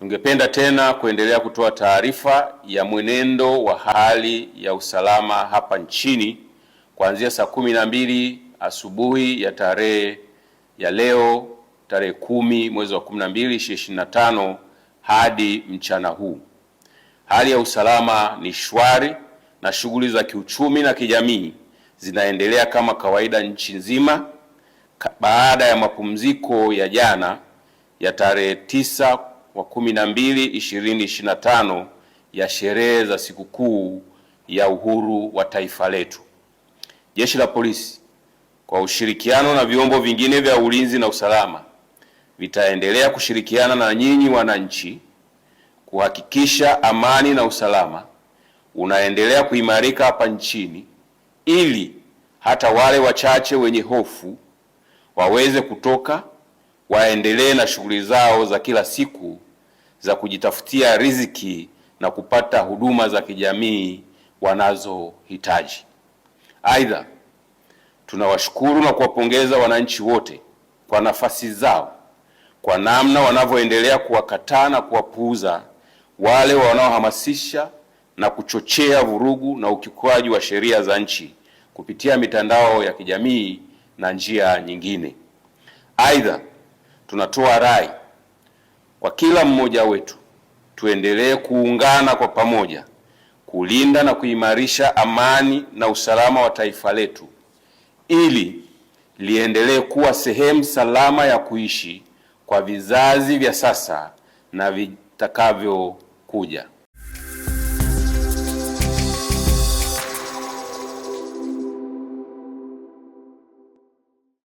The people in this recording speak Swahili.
Tungependa tena kuendelea kutoa taarifa ya mwenendo wa hali ya usalama hapa nchini kuanzia saa 12 asubuhi ya leo tarehe 10 mwezi wa 12 2025 hadi mchana huu. Hali ya usalama ni shwari na shughuli za kiuchumi na kijamii zinaendelea kama kawaida nchi nzima baada ya mapumziko ya jana ya tarehe 9 wa 12 2025 ya sherehe za sikukuu ya uhuru wa taifa letu. Jeshi la Polisi kwa ushirikiano na vyombo vingine vya ulinzi na usalama vitaendelea kushirikiana na nyinyi wananchi kuhakikisha amani na usalama unaendelea kuimarika hapa nchini, ili hata wale wachache wenye hofu waweze kutoka waendelee na shughuli zao za kila siku za kujitafutia riziki na kupata huduma za kijamii wanazohitaji. Aidha, tunawashukuru na kuwapongeza wananchi wote kwa nafasi zao, kwa namna wanavyoendelea kuwakataa na kuwapuuza wale wanaohamasisha na kuchochea vurugu na ukiukwaji wa sheria za nchi kupitia mitandao ya kijamii na njia nyingine. Aidha, tunatoa rai kwa kila mmoja wetu tuendelee kuungana kwa pamoja kulinda na kuimarisha amani na usalama wa taifa letu ili liendelee kuwa sehemu salama ya kuishi kwa vizazi vya sasa na vitakavyokuja.